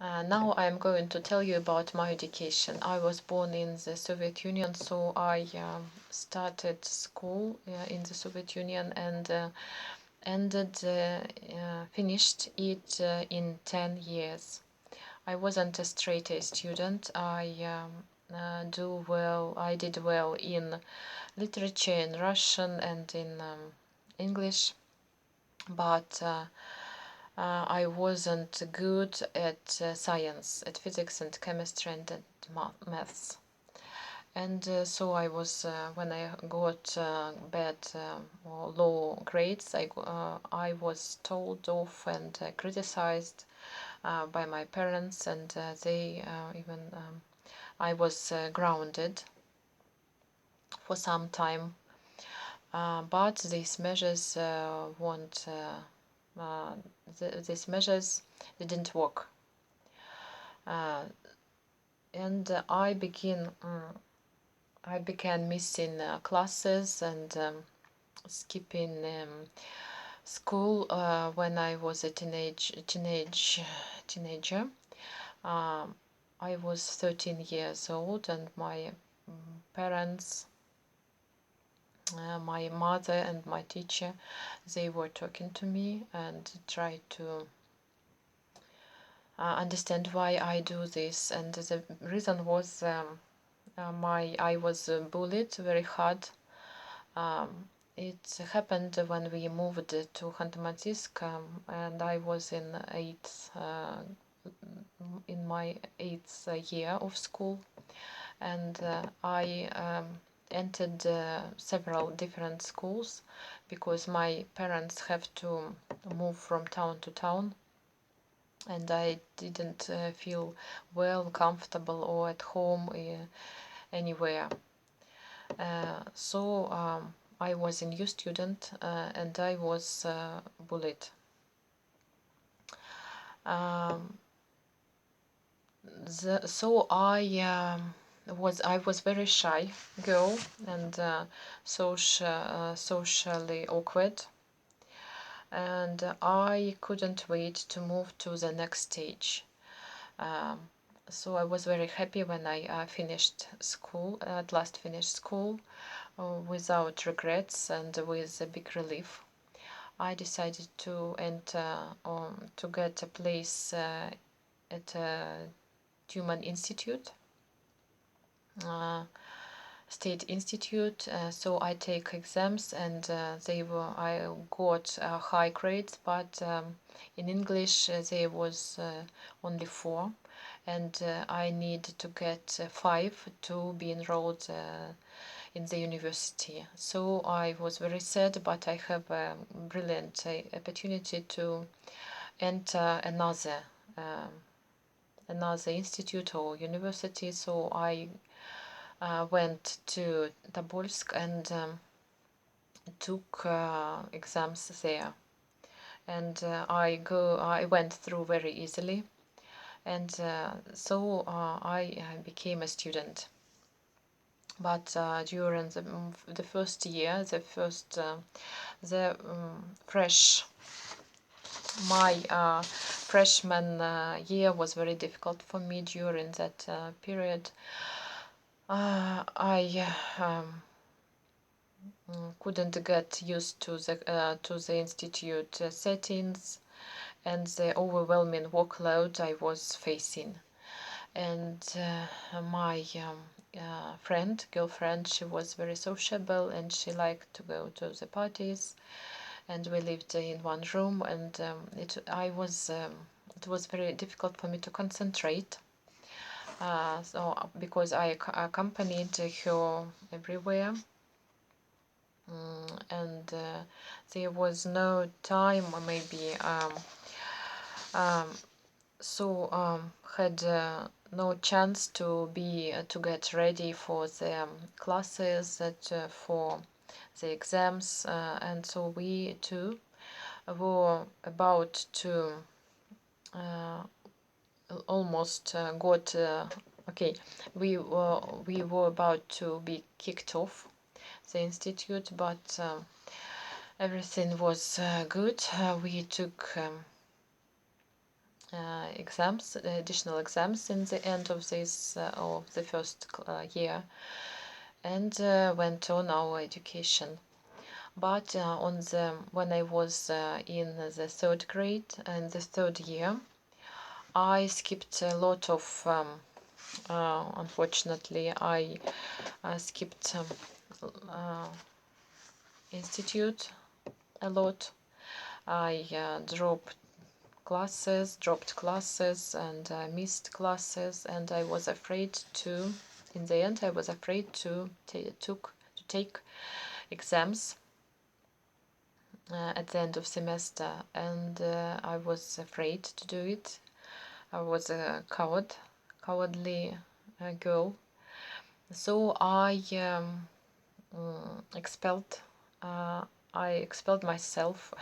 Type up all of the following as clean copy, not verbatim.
Now I'm going to tell you about my education. I was born in the Soviet Union, so I started school in the Soviet Union and finished it in 10 years. I wasn't a straight A student. I did well in literature, in Russian, and in English, but I wasn't good at science, at physics and chemistry and at maths. And so I was, when I got bad or low grades, I was told off and criticized by my parents, and I was grounded for some time. But these measures won't. These measures didn't work, and I began missing classes and skipping school when I was a teenager. I was 13 years old, and my parents, my mother and my teacher, they were talking to me and tried to understand why I do this. And the reason was I was bullied very hard. It happened when we moved to Khanty-Mansiysk, and I was in my eighth year of school, and I entered several different schools because my parents have to move from town to town, and I didn't feel well, comfortable, or at home anywhere. So I was a new student and I was bullied. Um, so I was very shy girl and socially awkward, and I couldn't wait to move to the next stage. Um, so I was very happy when I finished school, at last finished school, without regrets and with a big relief. I decided to to get a place at a Human Institute, State Institute. So I take exams, and I got high grades, but in English there was only 4, and I need to get 5 to be enrolled in the university. So I was very sad, but I have a brilliant opportunity to enter another institute or university. So I went to Tobolsk and took exams there, and I went through very easily, and I became a student. But during the first year, the fresh my freshman year was very difficult for me. During that period, I couldn't get used to the institute settings and the overwhelming workload I was facing. And my girlfriend, she was very sociable and she liked to go to the parties, and we lived in one room, and it was very difficult for me to concentrate. So because I accompanied her everywhere, and there was no time, or maybe had no chance to get ready for the classes, for the exams, and so we too were about to almost got okay. We were about to be kicked off the institute, but everything was good. We took exams, additional exams in the end of this of the first year, and went on our education. But when I was in the third grade and the third year, I skipped a lot of. Unfortunately, I skipped institute a lot. I dropped classes, and I missed classes, and I was afraid to. In the end, I was afraid to take exams at the end of semester, and I was afraid to do it. I was a cowardly girl. So I expelled. I expelled myself.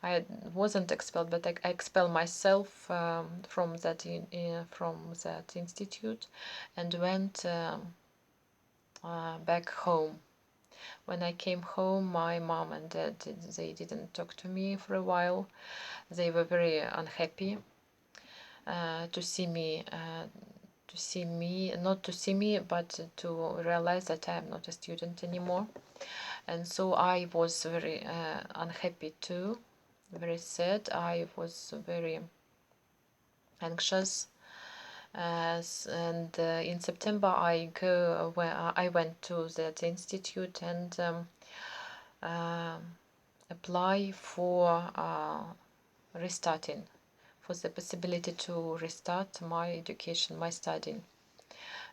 I wasn't expelled, but I expelled myself from that institute, and went back home. When I came home, my mom and dad, they didn't talk to me for a while. They were very unhappy to see me, not to see me, but to realize that I am not a student anymore. And so I was very unhappy too, very sad. I was very anxious. And in September, I went to that institute and apply for restarting, for the possibility to restart my education, my studying.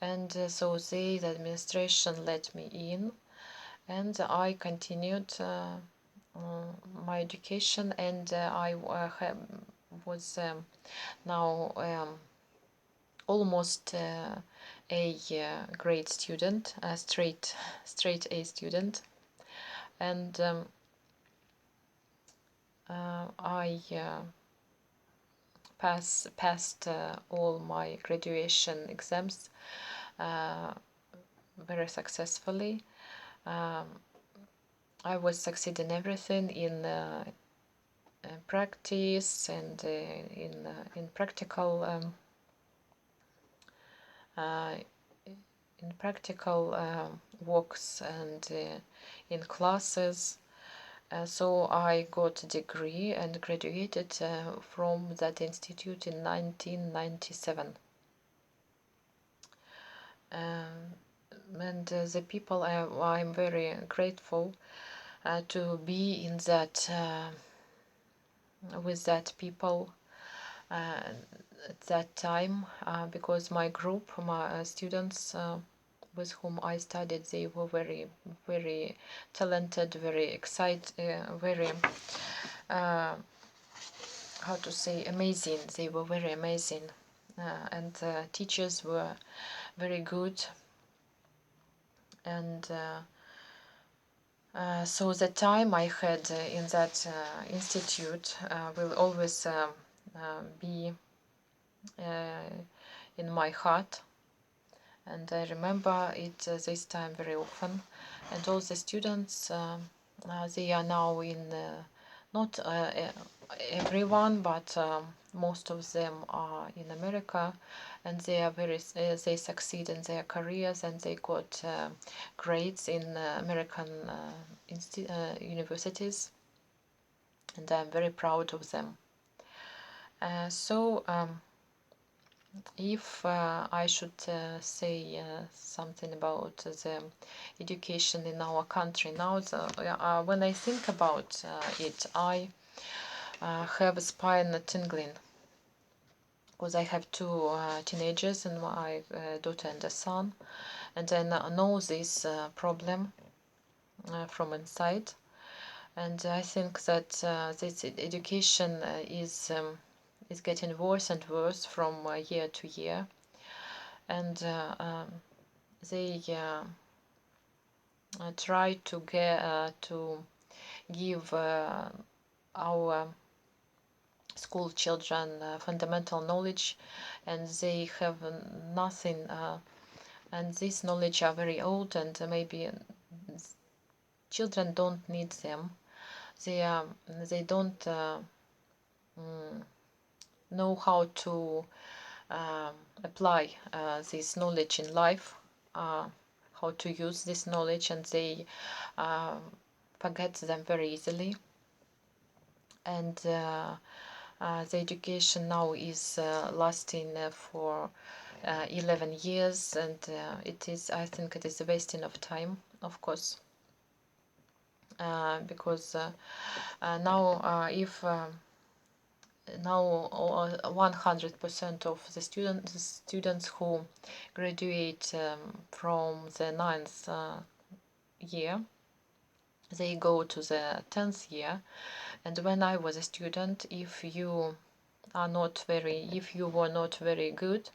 And so the administration let me in, and I continued my education, and I was now almost a grade student, a straight A student, and I passed all my graduation exams very successfully. I was succeeding everything in practice and in practical works and in classes. So I got a degree and graduated from that institute in 1997. And the people, I'm very grateful to be in that with that people at that time, because my group, my students with whom I studied, they were very, very talented, very excited, very how to say, amazing. They were very amazing, and the teachers were very good. And so the time I had in that institute will always be in my heart, and I remember it this time very often. And all the students, they are now in not everyone, but most of them are in America, and they are they succeed in their careers, and they got grades in American universities, and I'm very proud of them. So if I should say something about the education in our country now, when I think about it, I have a spine tingling, because I have two teenagers, and my daughter and a son, and I know this problem from inside. And I think that this education is getting worse and worse from year to year, and they try to give our school children fundamental knowledge, and they have nothing, and this knowledge are very old, and maybe children don't need them. They don't know how to apply this knowledge in life, how to use this knowledge, and they forget them very easily. And the education now is lasting for 11 years, and I think it is a wasting of time, of course, because now if now 100% of the students who graduate from the 9th year, they go to the 10th year. And when I was a student, if you were not very good,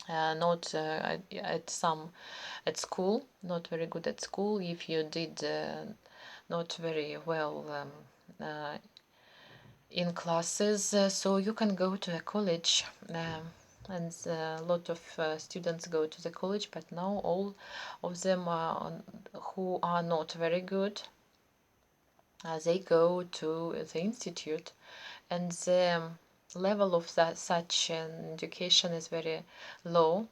not at school, not very good at school, if you did not very well in classes, so you can go to a college, and a lot of students go to the college, but now all of them who are not very good, they go to the institute, and the level of such education is very low.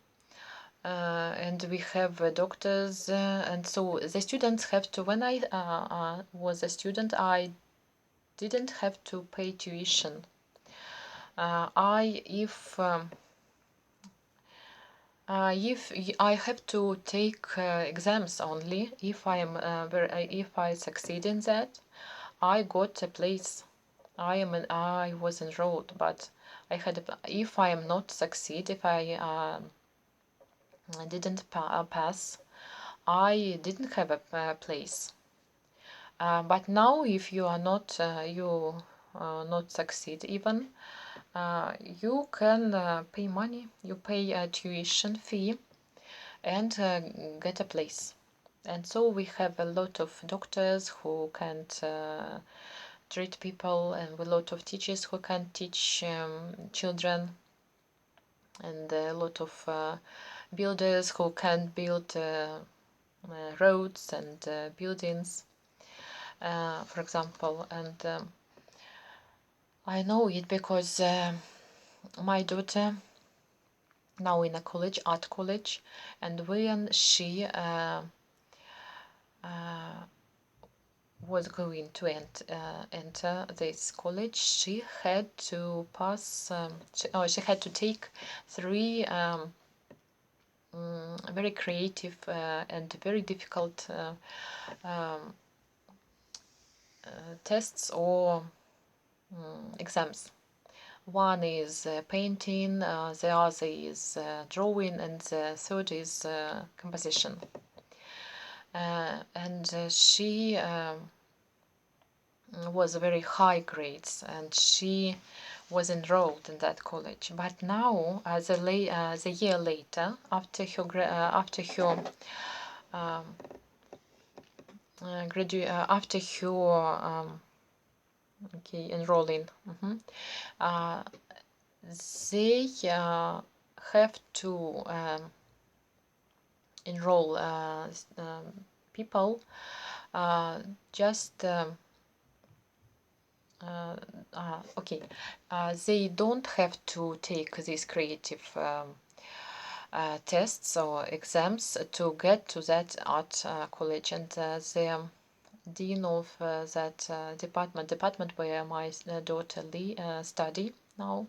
And we have doctors, and so the students have to. When I was a student, I didn't have to pay tuition. If I have to take exams only, if I succeed in that, I got a place. I was enrolled, but if I am not succeed, if I didn't pass, I didn't have a place. But now, if you are not not succeed even, you can pay money. You pay a tuition fee and get a place. And so we have a lot of doctors who can't treat people, and a lot of teachers who can teach children, and a lot of builders who can build roads and buildings, for example. And I know it because my daughter now in a college, art college, and when she was going to enter this college, she had to pass. She had to take 3 very creative and very difficult tests or exams. One is painting, the other is drawing, and the third is composition. And she was very high grades, and she was enrolled in that college. But now, the year later, after her enrolling, they have to enroll people just they don't have to take these creative tests or exams to get to that art college. And the dean of that department where my daughter study now,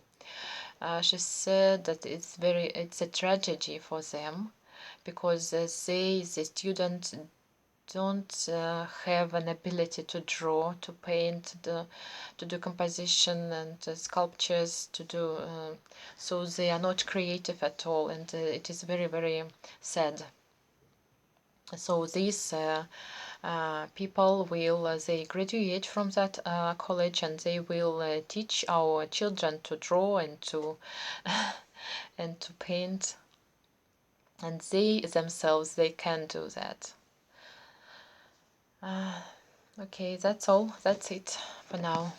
she said that it's a tragedy for them, because the students don't have an ability to draw, to paint, to do composition and sculptures, to do so they are not creative at all, and it is very, very sad. So these people will they graduate from that college, and they will teach our children to draw and to and to paint, and they themselves, they can do that. Okay, that's all. That's it for now.